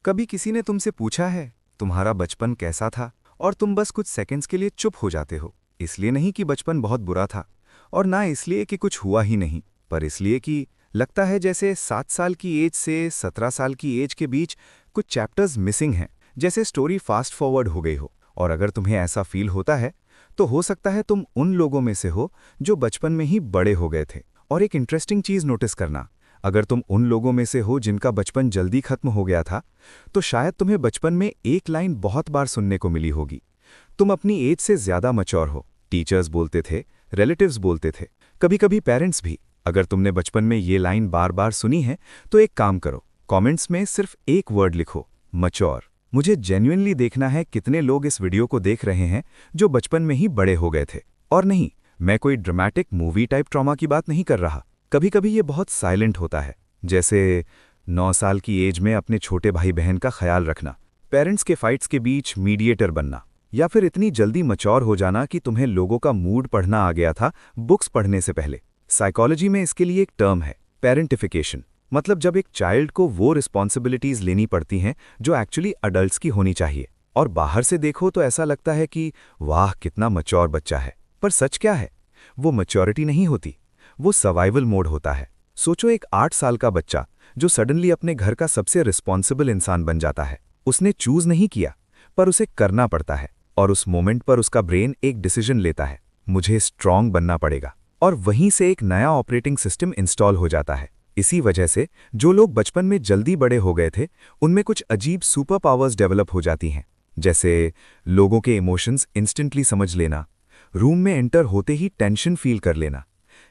कभी किसी ने तुमसे पूछा है तुम्हारा बचपन कैसा था, और तुम बस कुछ सेकंड्स के लिए चुप हो जाते हो। इसलिए नहीं कि बचपन बहुत बुरा था, और ना इसलिए कि कुछ हुआ ही नहीं, पर इसलिए कि लगता है जैसे 7 साल की एज से 17 साल की एज के बीच कुछ चैप्टर्स मिसिंग हैं, जैसे स्टोरी फास्ट फॉरवर्ड हो गई हो। और अगर तुम्हें ऐसा फील होता है तो हो सकता है तुम उन लोगों में से हो जो बचपन में ही बड़े हो गए थे। और एक इंटरेस्टिंग चीज नोटिस करना, अगर तुम उन लोगों में से हो जिनका बचपन जल्दी खत्म हो गया था, तो शायद तुम्हें बचपन में एक लाइन बहुत बार सुनने को मिली होगी, तुम अपनी एज से ज्यादा मैच्योर हो। टीचर्स बोलते थे, रिलेटिव्स बोलते थे, कभी कभी पेरेंट्स भी। अगर तुमने बचपन में ये लाइन बार बार सुनी है तो एक काम करो, कमेंट्स में सिर्फ एक वर्ड लिखो, मैच्योर। मुझे जेन्युइनली देखना है कितने लोग इस वीडियो को देख रहे हैं जो बचपन में ही बड़े हो गए थे। और नहीं, मैं कोई ड्रामेटिक मूवी टाइप ट्रॉमा की बात नहीं कर रहा। कभी कभी ये बहुत साइलेंट होता है, जैसे 9 साल की एज में अपने छोटे भाई बहन का ख्याल रखना, पेरेंट्स के फाइट्स के बीच मीडिएटर बनना, या फिर इतनी जल्दी मैच्योर हो जाना कि तुम्हें लोगों का मूड पढ़ना आ गया था बुक्स पढ़ने से पहले। साइकोलॉजी में इसके लिए एक टर्म है, पेरेंटिफिकेशन। मतलब जब एक चाइल्ड को वो रिस्पॉन्सिबिलिटीज लेनी पड़ती हैं जो एक्चुअली अडल्ट्स की होनी चाहिए। और बाहर से देखो तो ऐसा लगता है कि वाह कितना मैच्योर बच्चा है, पर सच क्या है? वो मैच्योरिटी नहीं होती, वो सर्वाइवल मोड होता है। सोचो एक 8 साल का बच्चा जो सडनली अपने घर का सबसे रिस्पॉन्सिबल इंसान बन जाता है। उसने चूज नहीं किया, पर उसे करना पड़ता है। और उस मोमेंट पर उसका ब्रेन एक डिसीजन लेता है, मुझे स्ट्रांग बनना पड़ेगा। और वहीं से एक नया ऑपरेटिंग सिस्टम इंस्टॉल हो जाता है। इसी वजह से जो लोग बचपन में जल्दी बड़े हो गए थे उनमें कुछ अजीब सुपर पावर्स डेवलप हो जाती हैं, जैसे लोगों के इमोशंस इंस्टेंटली समझ लेना, रूम में एंटर होते ही टेंशन फील कर लेना,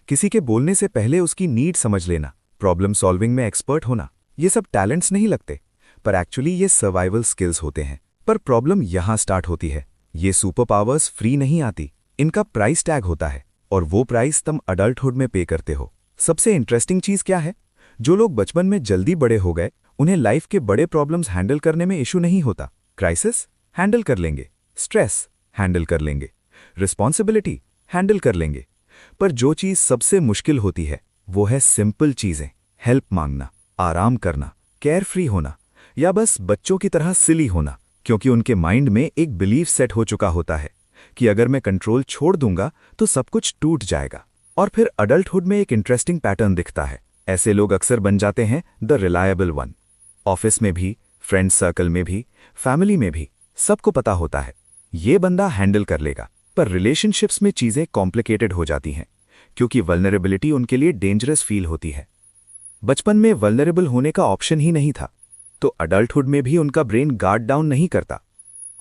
किसी के बोलने से पहले उसकी नीड समझ लेना, प्रॉब्लम सॉल्विंग में एक्सपर्ट होना। ये सब टैलेंट्स नहीं लगते, पर एक्चुअली ये सर्वाइवल स्किल्स होते हैं। पर प्रॉब्लम यहां स्टार्ट होती है, ये सुपर पावर्स फ्री नहीं आती, इनका प्राइस टैग होता है, और वो प्राइस तुम अडल्टहुड में पे करते हो। सबसे इंटरेस्टिंग चीज क्या है, जो लोग बचपन में जल्दी बड़े हो गए उन्हें लाइफ के बड़े प्रॉब्लम्स हैंडल करने में इशू नहीं होता। क्राइसिस हैंडल कर लेंगे, स्ट्रेस हैंडल कर लेंगे, रिस्पॉन्सिबिलिटी हैंडल कर लेंगे। पर जो चीज सबसे मुश्किल होती है वो है सिंपल चीजें, हेल्प मांगना, आराम करना, केयर फ्री होना, या बस बच्चों की तरह सिली होना। क्योंकि उनके माइंड में एक बिलीफ सेट हो चुका होता है कि अगर मैं कंट्रोल छोड़ दूंगा तो सब कुछ टूट जाएगा। और फिर अडल्टहुड में एक इंटरेस्टिंग पैटर्न दिखता है। ऐसे लोग अक्सर बन जाते हैं द रिलायबल वन। ऑफिस में भी, फ्रेंड सर्कल में भी, फैमिली में भी सबको पता होता है ये बंदा हैंडल कर लेगा। पर रिलेशनशिप्स में चीजें कॉम्प्लिकेटेड हो जाती हैं, क्योंकि वल्नरेबिलिटी उनके लिए डेंजरस फील होती है। बचपन में वल्नरेबल होने का ऑप्शन ही नहीं था, तो अडल्टहुड में भी उनका ब्रेन गार्ड डाउन नहीं करता।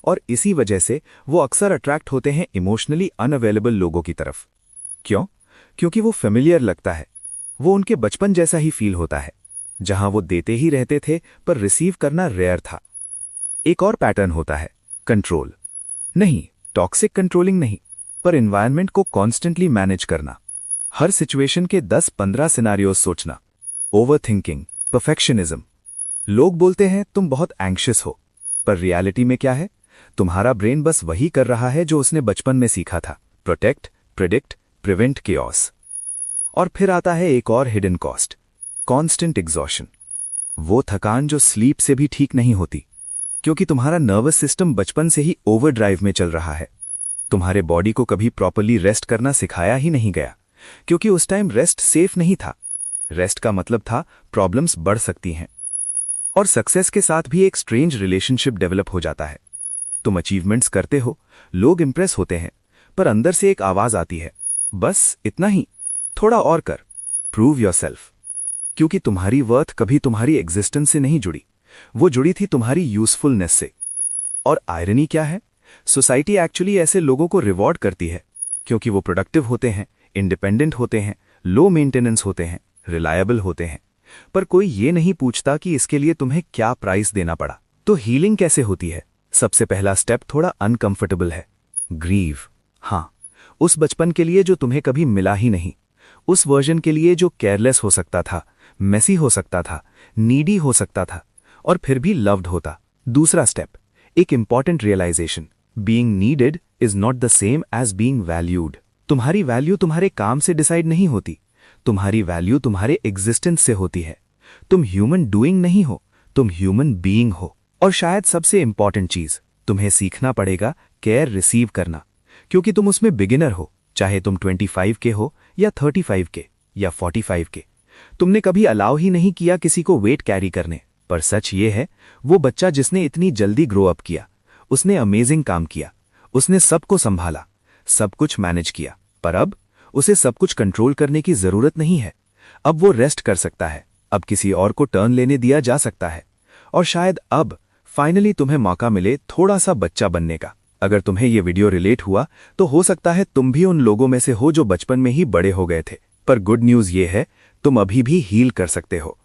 और इसी वजह से वो अक्सर अट्रैक्ट होते हैं इमोशनली अनअवेलेबल लोगों की तरफ। क्यों? क्योंकि वो फेमिलियर लगता है, वो उनके बचपन जैसा ही फील होता है, जहां वो देते ही रहते थे पर रिसीव करना रेयर था। एक और पैटर्न होता है कंट्रोल। नहीं, टॉक्सिक कंट्रोलिंग नहीं, पर एनवायरनमेंट को कॉन्स्टेंटली मैनेज करना, हर सिचुएशन के 10-15 सिनारियोज सोचना, ओवर थिंकिंग, परफेक्शनिज्म। लोग बोलते हैं तुम बहुत एंग्शियस हो, पर रियलिटी में क्या है? तुम्हारा ब्रेन बस वही कर रहा है जो उसने बचपन में सीखा था, प्रोटेक्ट, प्रिडिक्ट, प्रिवेंट केओस। और फिर आता है एक और हिडन कॉस्ट, कॉन्स्टेंट एग्जॉशन। वो थकान जो स्लीप से भी ठीक नहीं होती, क्योंकि तुम्हारा नर्वस सिस्टम बचपन से ही ओवरड्राइव में चल रहा है। तुम्हारे बॉडी को कभी प्रॉपर्ली रेस्ट करना सिखाया ही नहीं गया, क्योंकि उस टाइम रेस्ट सेफ नहीं था। रेस्ट का मतलब था प्रॉब्लम्स बढ़ सकती हैं। और सक्सेस के साथ भी एक स्ट्रेंज रिलेशनशिप डेवलप हो जाता है। तुम अचीवमेंट्स करते हो, लोग इंप्रेस होते हैं, पर अंदर से एक आवाज आती है, बस इतना ही, थोड़ा और कर, प्रूव योरसेल्फ। क्योंकि तुम्हारी वर्थ कभी तुम्हारी एग्जिस्टेंस से नहीं जुड़ी, वो जुड़ी थी तुम्हारी यूजफुलनेस से। और आयरनी क्या है? सोसाइटी एक्चुअली ऐसे लोगों को रिवॉर्ड करती है, क्योंकि वो प्रोडक्टिव होते हैं, इंडिपेंडेंट होते हैं, लो मेंटेनेंस होते हैं, रिलायबल होते हैं। पर कोई ये नहीं पूछता कि इसके लिए तुम्हें क्या प्राइस देना पड़ा। तो हीलिंग कैसे होती है? सबसे पहला स्टेप थोड़ा अनकंफर्टेबल है, ग्रीव। हाँ, उस बचपन के लिए जो तुम्हें कभी मिला ही नहीं, उस वर्जन के लिए जो केयरलेस हो सकता था, मेसी हो सकता था, नीडी हो सकता था, और फिर भी लव्ड होता। दूसरा स्टेप, एक important realization, being needed is not the same as being valued. तुम्हारी वैल्यू तुम्हारे काम से डिसाइड नहीं होती, तुम्हारी वैल्यू तुम्हारे एग्जिस्टेंस से होती है। तुम ह्यूमन डूइंग नहीं हो, तुम ह्यूमन बीइंग हो। और शायद सबसे इंपॉर्टेंट चीज, तुम्हें सीखना पड़ेगा केयर रिसीव करना, क्योंकि तुम उसमें बिगिनर हो, चाहे तुम 25 के हो या 35 के या 45 के। तुमने कभी अलाउ ही नहीं किया किसी को वेट कैरी करने, पर सच ये है, वो बच्चा जिसने इतनी जल्दी ग्रो अप किया, उसने अमेजिंग काम किया, उसने सबको संभाला, सब कुछ मैनेज किया, पर अब उसे सब कुछ कंट्रोल करने की जरूरत नहीं है। अब वो रेस्ट कर सकता है, अब किसी और को टर्न लेने दिया जा सकता है, और शायद अब फाइनली तुम्हें मौका मिले थोड़ा सा बच्चा बनने का। अगर तुम्हें ये वीडियो रिलेट हुआ तो हो सकता है तुम भी उन लोगों में से हो जो बचपन में ही बड़े हो गए थे, पर गुड न्यूज़ ये है, तुम अभी भी हील कर सकते हो।